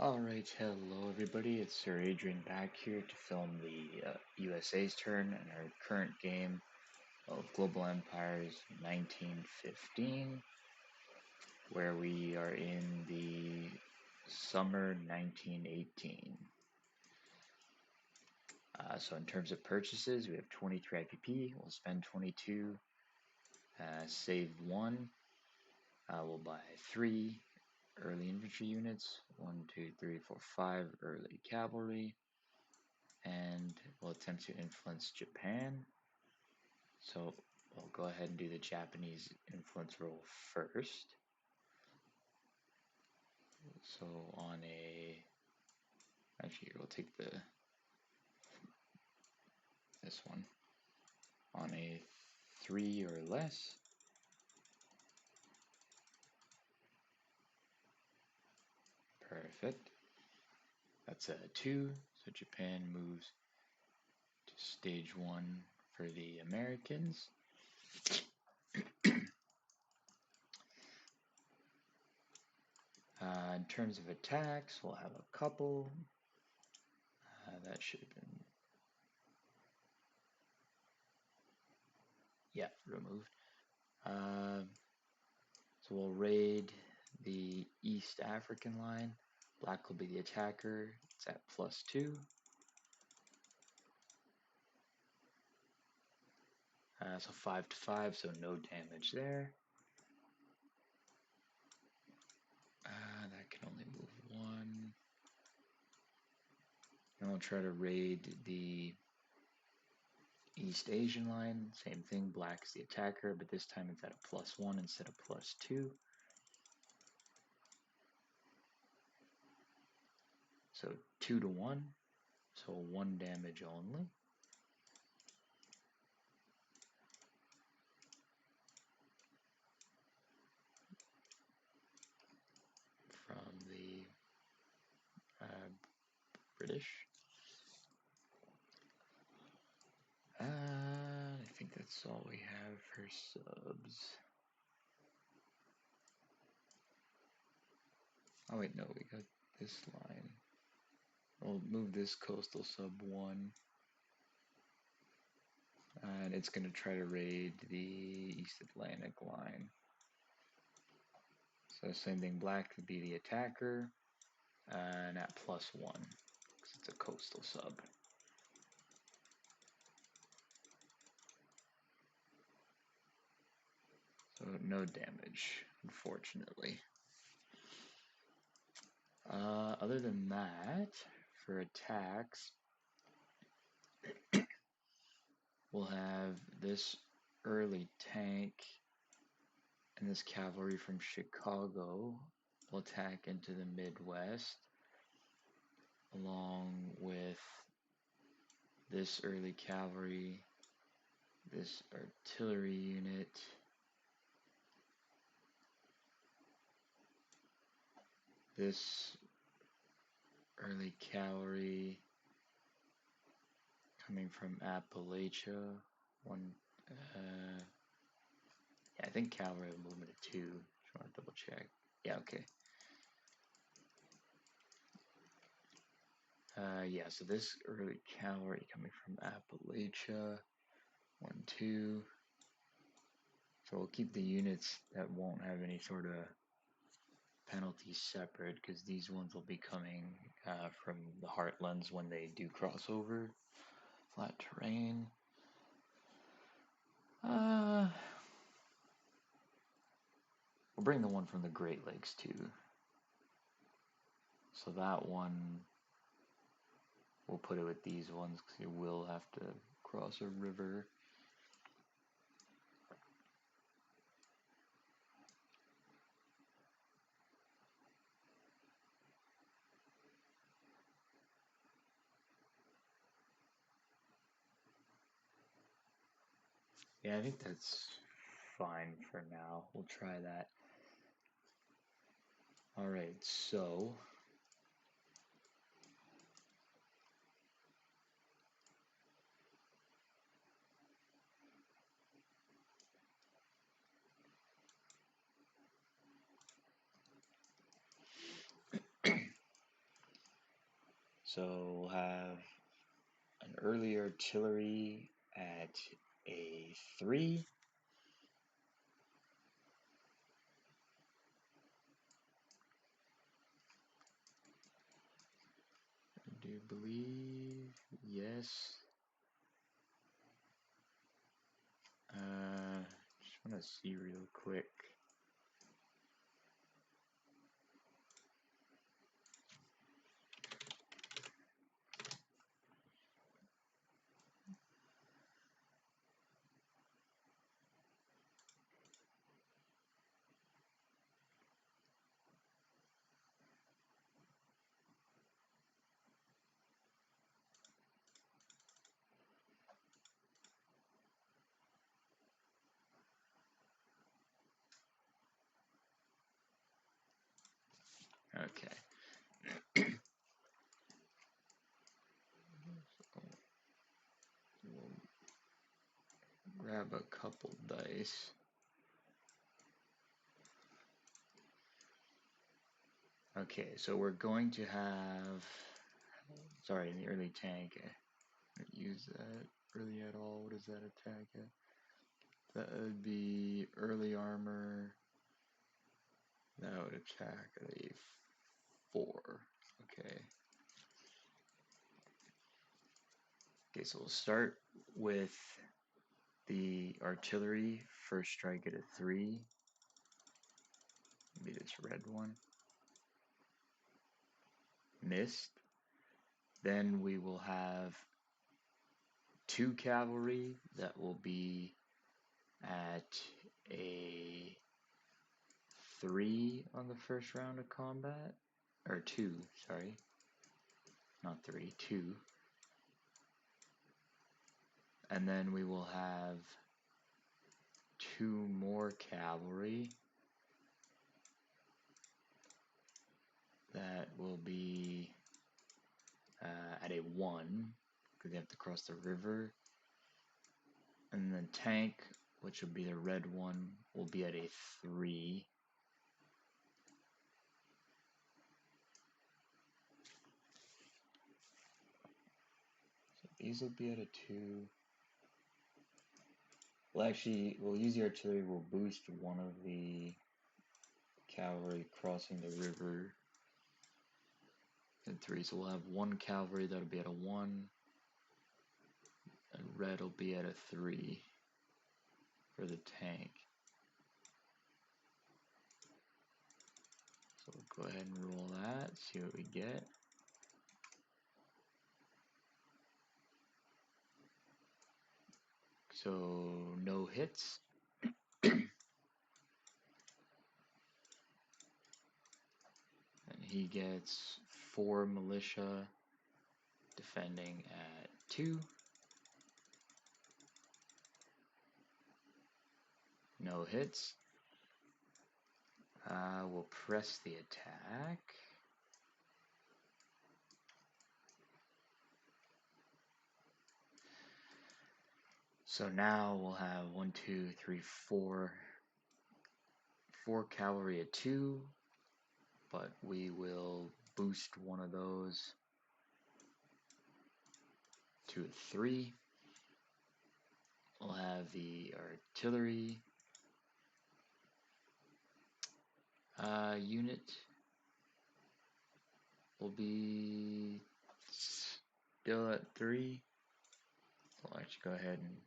Alright, hello everybody, it's Sir Adrian back here to film the USA's turn in our current game of Global Empires 1915, where we are in the summer 1918. So in terms of purchases, we have 23 IPP, we'll spend 22, save 1, we'll buy 3 early infantry units, 1, 2, 3, 4, 5 early cavalry, and we'll attempt to influence Japan. So we'll go ahead and do the Japanese influence roll first. So on a, actually we'll take this one. On a 3 or less, perfect. That's a 2, so Japan moves to stage 1 for the Americans. In terms of attacks, we'll have a couple. That should have been, yeah, removed. So we'll raid the East African line. Black will be the attacker. It's at +2. So 5 to 5, so no damage there. That can only move 1. And we'll try to raid the East Asian line. Same thing, black is the attacker, but this time it's at a +1 instead of +2. So 2 to 1, so 1 damage only. From the British. I think that's all we have for subs. Oh wait, no, we got this line. We'll move this coastal sub 1. And it's going to try to raid the East Atlantic line. So same thing, black would be the attacker, and at +1, because it's a coastal sub. So no damage, unfortunately. Other than that, for attacks, we'll have this early tank and this cavalry from Chicago will attack into the Midwest, along with this early cavalry, this artillery unit, this early cavalry coming from Appalachia. Yeah, I think cavalry have movement of 2. Just want to double check. Yeah, okay. Yeah, so this early cavalry coming from Appalachia. 1, 2. So we'll keep the units that won't have any sort of penalties separate, because these ones will be coming from the heartlands when they do crossover. Flat terrain. We'll bring the one from the Great Lakes too. So that one, we'll put it with these ones because you will have to cross a river. Yeah, I think that's fine for now. We'll try that. Alright, so So we'll have an early artillery at a 3. I do believe, yes. Just want to see real quick. Okay. We'll grab a couple dice. Okay, so we're going to have, sorry, in the early tank, I don't use that really at all. What does that attack at? That would be early armor. That would attack at a 4. Okay. Okay, so we'll start with the artillery. First strike at a 3. Maybe this red one. Missed. Then we will have 2 cavalry that will be at a 3 on the first round of combat. Or 2, sorry. Not 3, 2. And then we will have 2 more cavalry that will be at a 1 because they have to cross the river. And then tank, which will be the red one, will be at a 3. So these will be at a 2. Well, actually, we'll use the artillery. We'll boost one of the cavalry crossing the river at 3. So we'll have 1 cavalry that'll be at a 1, and red will be at a 3 for the tank. So we'll go ahead and roll that, see what we get. So no hits. And he gets 4 militia defending at 2. No hits. We'll press the attack. So now we'll have 1, 2, 3, 4 cavalry at 2, but we will boost one of those to a 3. We'll have the artillery unit will be still at 3. I'll actually go ahead and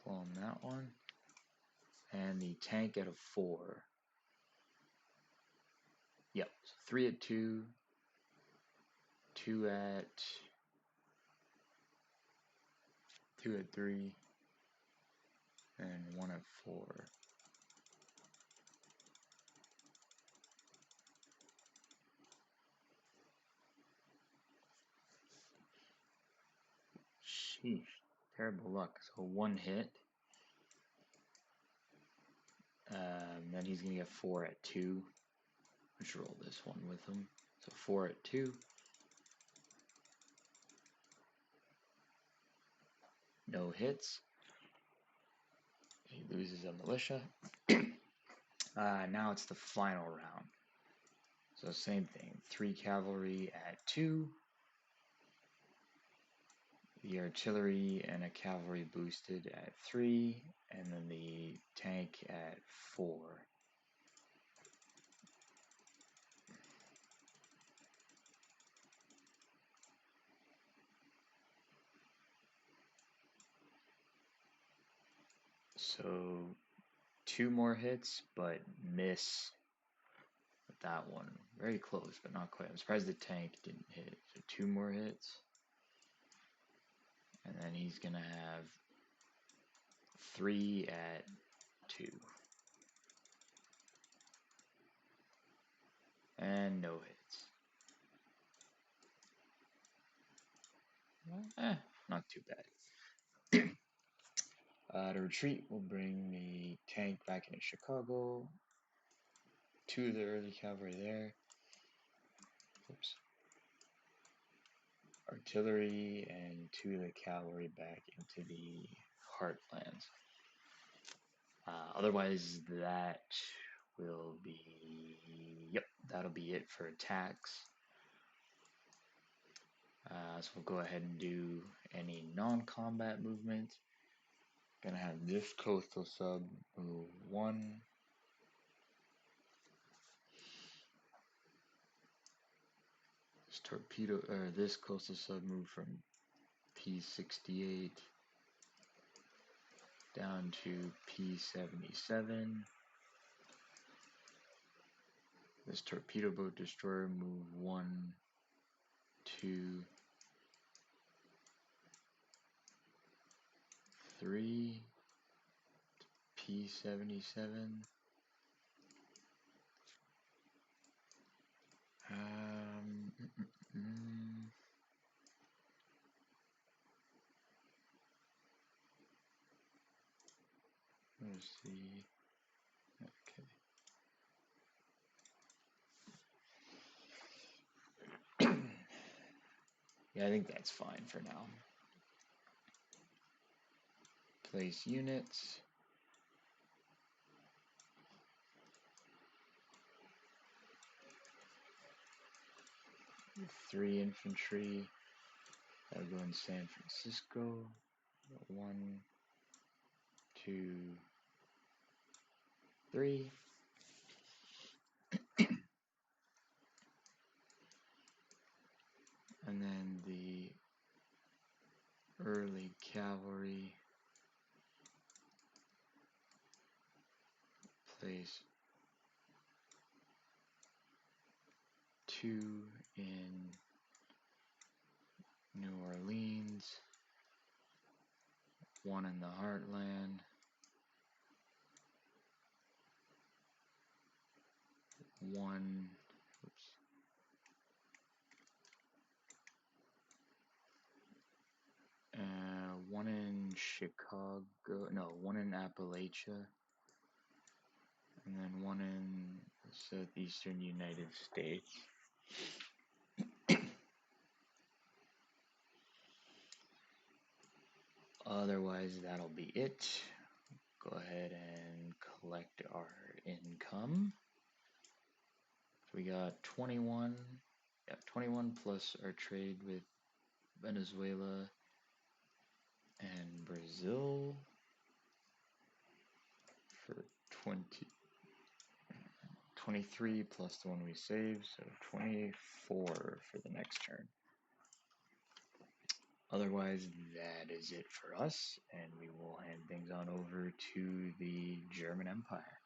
clone that one. And the tank at a 4. Yep, so 3 at 2, 2 at 3, and 1 at 4. Sheesh, terrible luck. So 1 hit. Then he's gonna get 4 at 2. Let's roll this one with him. So 4 at 2. No hits. He loses a militia. Now it's the final round. So same thing. 3 cavalry at 2. the artillery and a cavalry boosted at 3, and then the tank at 4. So 2 more hits, but miss with that one. Very close, but not quite. I'm surprised the tank didn't hit. So 2 more hits. And then he's going to have 3 at 2. And no hits. Not too bad. To retreat, we'll bring the tank back into Chicago. 2 of the early cavalry there. Oops. Artillery and 2 of the cavalry back into the heartlands. Otherwise, that will be, yep, that'll be it for attacks. So we'll go ahead and do any non-combat movement. Gonna have this coastal sub move 1. This torpedo, or this coastal sub move from P68 down to P77. This torpedo boat destroyer move 1, 2, 3, P77. Let's see. Okay. Yeah, I think that's fine for now. Place units. With 3 infantry. That'll go in San Francisco. 1, 2, 3. And then the early cavalry. Place 2 in New Orleans. 1 in the Heartland. 1. Oops. One in Chicago. No, 1 in Appalachia. And then 1 in the southeastern United States. Otherwise, that'll be it. Go ahead and collect our income. So we got 21. Yeah, 21 plus our trade with Venezuela and Brazil for 23 plus the one we saved, so 24 for the next turn. Otherwise, that is it for us, and we will hand things on over to the German Empire.